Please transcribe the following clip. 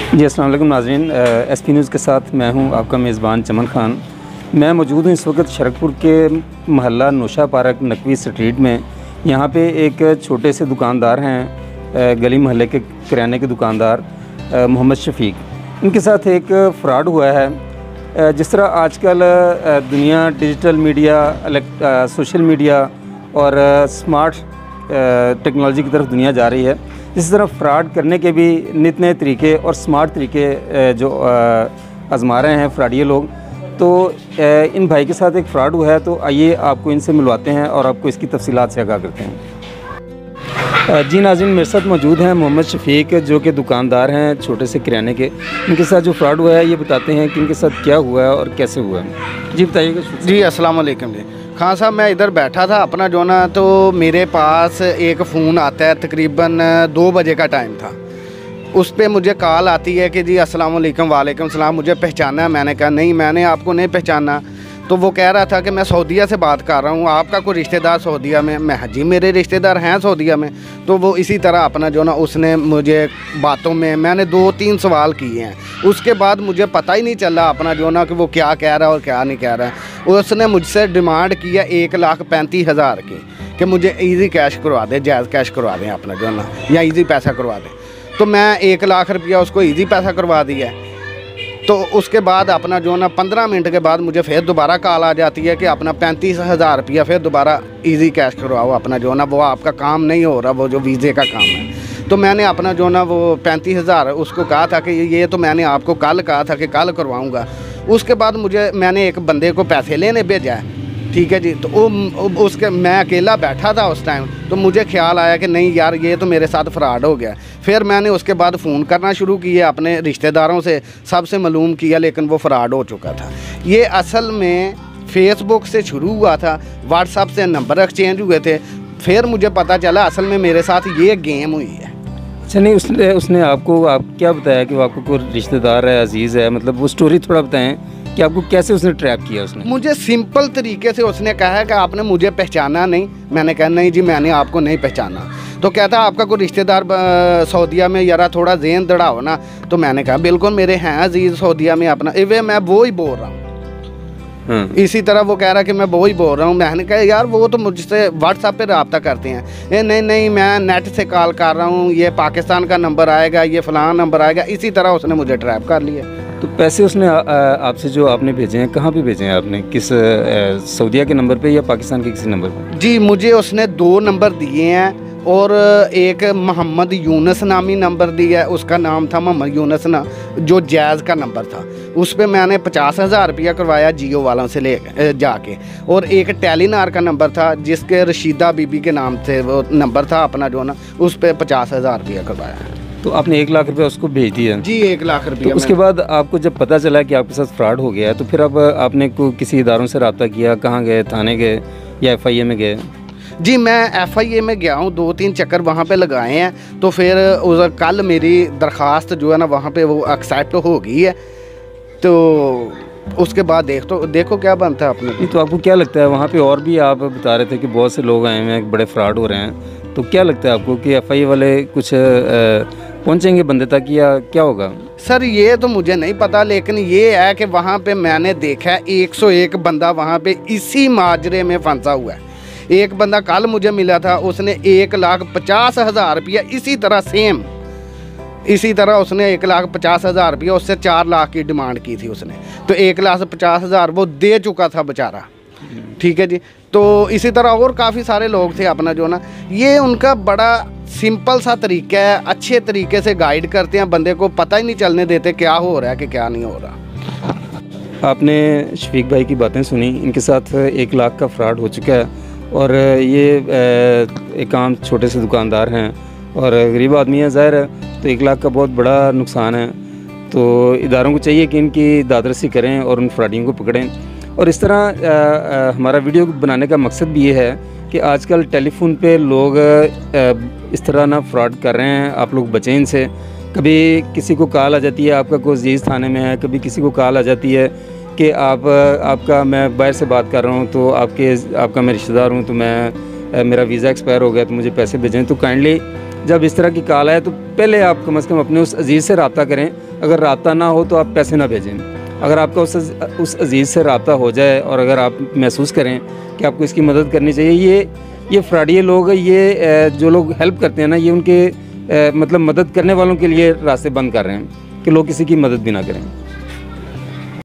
जी अस्सलाम वालेकुम नाज़रीन, एसपी न्यूज़ के साथ मैं हूं आपका मेज़बान चमन खान। मैं मौजूद हूं इस वक्त शरकपुर के महल्ला नौशा पार्क नकवी स्ट्रीट में। यहां पे एक छोटे से दुकानदार हैं, गली महल्ले के किराने के दुकानदार मोहम्मद शफीक। इनके साथ एक फ़्रॉड हुआ है। जिस तरह आजकल दुनिया डिजिटल मीडिया, सोशल मीडिया और स्मार्ट टेक्नोलॉजी की तरफ दुनिया जा रही है, इसी तरह फ़्रॉड करने के भी नित नए तरीके और स्मार्ट तरीके जो आज़मा रहे हैं फ्रॉडिये लोग। तो इन भाई के साथ एक फ़्रॉड हुआ है, तो आइए आपको इनसे मिलवाते हैं और आपको इसकी तफसीलात से आगाह करते हैं। जी नाज़रीन, मेरे साथ मौजूद हैं मोहम्मद शफीक, जो कि दुकानदार हैं छोटे से किराने के। इनके साथ जो फ़्रॉड हुआ है ये बताते हैं कि इनके साथ क्या हुआ है और कैसे हुआ है। जी बताइएगा। जी अस्सलाम वालेकुम जी। खान साहब, मैं इधर बैठा था अपना जो ना, तो मेरे पास एक फ़ोन आता है, तकरीबन 2 बजे का टाइम था। उस पर मुझे कॉल आती है कि जी अस्सलाम वालेकुम। वालेकुम सलाम। मुझे पहचाना है? मैंने कहा नहीं, मैंने आपको नहीं पहचाना। तो वो कह रहा था कि मैं सऊदीया से बात कर रहा हूँ, आपका कोई रिश्तेदार सऊदीया में? मैं जी मेरे रिश्तेदार हैं सऊदीया में। तो वो इसी तरह अपना जो ना, उसने मुझे बातों में, मैंने 2-3 सवाल किए हैं। उसके बाद मुझे पता ही नहीं चला अपना जो ना कि वो क्या कह रहा है और क्या नहीं कह रहा है। उसने मुझसे डिमांड किया 1,35,000 की कि मुझे ईजी कैश करवा दे, जायज़ कैश करवा दें अपना जो ना, या ईजी पैसा करवा दें। तो मैं 1 लाख रुपया उसको ईजी पैसा करवा दिया। तो उसके बाद अपना जो ना 15 मिनट के बाद मुझे फिर दोबारा कॉल आ जाती है कि अपना 35,000 रुपया फिर दोबारा इजी कैश करवाओ अपना जो ना, वो आपका काम नहीं हो रहा, वो जो वीज़े का काम है। तो मैंने अपना जो ना वो 35,000 उसको कहा था कि ये तो मैंने आपको कल कहा था कि कल करवाऊँगा। उसके बाद मैंने एक बंदे को पैसे लेने भेजा है, ठीक है जी। तो उसके मैं अकेला बैठा था उस टाइम, तो मुझे ख्याल आया कि नहीं यार, ये तो मेरे साथ फ्रॉड हो गया। फिर मैंने उसके बाद फ़ोन करना शुरू किया अपने रिश्तेदारों से, सबसे मालूम किया, लेकिन वो फ्रॉड हो चुका था। ये असल में फेसबुक से शुरू हुआ था, व्हाट्सएप से नंबर एक्सचेंज हुए थे। फिर मुझे पता चला असल में मेरे साथ ये गेम हुई है। अच्छा, नहीं उसने आपको क्या बताया कि वो आपको कोई रिश्तेदार है, अजीज़ है? मतलब वो स्टोरी थोड़ा बताएं कि आपको कैसे उसने ट्रैप किया। उसने मुझे सिंपल तरीके से उसने कहा है कि आपने मुझे पहचाना नहीं। मैंने कहा नहीं जी, मैंने आपको नहीं पहचाना। तो कहता आपका कोई रिश्तेदार सऊदीया में, यारा थोड़ा ज़हन दड़ाओ ना। तो मैंने कहा बिल्कुल मेरे हैं अजीज़ सऊदीया में अपना, इवे मैं वो ही बोल रहा हूँ। इसी तरह वो कह रहा कि मैं वो ही बोल रहा हूँ। मैंने कहा यार वो तो मुझसे व्हाट्सएप पे रब्ता करते हैं। नहीं मैं नेट से कॉल कर रहा हूँ, ये पाकिस्तान का नंबर आएगा, ये फ़लाँ नंबर आएगा। इसी तरह उसने मुझे ट्रैप कर लिया। तो पैसे उसने आपसे जो आपने भेजे हैं, कहाँ पे भेजे हैं आपने? किस सऊदीया के नंबर पे या पाकिस्तान के किसी नंबर पे? जी मुझे उसने 2 नंबर दिए हैं और एक मोहम्मद यूनस नामी नंबर दिया है। उसका नाम था मोहम्मद यूनस ना, जो जायज़ का नंबर था। उस पर मैंने 50,000 रुपया करवाया जियो वालों से ले जाके। और एक टेलीनार का नंबर था जिसके रशीदा बीबी के नाम से वो नंबर था अपना जो ना, उस पर 50,000 रुपया करवाया। तो आपने 1 लाख रुपया उसको भेज दिया? जी 1 लाख रुपया। तो उसके बाद आपको जब पता चला कि आपके साथ फ्रॉड हो गया है, तो फिर अब आपने किसी इदारों से रब्ता किया? कहाँ गए, थाने गए या FIA में गए? जी मैं FIA में गया हूँ, 2-3 चक्कर वहाँ पे लगाए हैं। तो फिर कल मेरी दरख्वास्त जो है ना वहाँ पे वो एक्सेप्ट हो गई है। तो उसके बाद देखो क्या बनता है अपने। तो आपको क्या लगता है, वहाँ पे और भी आप बता रहे थे कि बहुत से लोग आए हुए हैं, बड़े फ्रॉड हो रहे हैं, तो क्या लगता है आपको कि FIA वाले कुछ पहुँचेंगे बंदे तक या क्या होगा? सर ये तो मुझे नहीं पता, लेकिन ये है कि वहाँ पे मैंने देखा है 101 बंदा वहाँ पे इसी माजरे में फंसा हुआ है। एक बंदा कल मुझे मिला था, उसने 1,50,000 रुपया इसी तरह सेम, इसी तरह उसने 1,50,000 रुपया, उससे 4 लाख की डिमांड की थी उसने। तो 1,50,000 वो दे चुका था बेचारा, ठीक है जी। तो इसी तरह और काफ़ी सारे लोग थे अपना जो ना, ये उनका बड़ा सिंपल सा तरीका है, अच्छे तरीके से गाइड करते हैं बंदे को, पता ही नहीं चलने देते क्या हो रहा है कि क्या नहीं हो रहा। आपने शफीक भाई की बातें सुनी, इनके साथ 1 लाख का फ्रॉड हो चुका है और ये एक आम छोटे से दुकानदार हैं और गरीब आदमी है, ज़ाहिर है, तो 1 लाख का बहुत बड़ा नुकसान है। तो इदारों को चाहिए कि इनकी दादरसी करें और उन फ्रॉडियों को पकड़ें। और इस तरह हमारा वीडियो बनाने का मकसद भी ये है कि आजकल टेलीफोन पे लोग इस तरह ना फ्रॉड कर रहे हैं, आप लोग बचें इनसे। कभी किसी को कॉल आ जाती है, आपका कोई अजीज़ थाने में है, कभी किसी को कॉल आ जाती है कि आपका मैं बाहर से बात कर रहा हूँ, तो आपका मैं रिश्तेदार हूँ, तो मेरा वीज़ा एक्सपायर हो गया, तो मुझे पैसे भेजें। तो काइंडली जब इस तरह की कॉल आए तो पहले आप कम से कम अपने उस अजीज़ से रब्ता करें। अगर रब्ता ना हो तो आप पैसे ना भेजें। अगर आपका उस अजीज़ से रब्ता हो जाए और अगर आप महसूस करें कि आपको इसकी मदद करनी चाहिए, ये फ्रॉडिये लोग, ये जो लोग हेल्प करते हैं ना, ये उनके मतलब मदद करने वालों के लिए रास्ते बंद कर रहे हैं कि लोग किसी की मदद भी ना करें।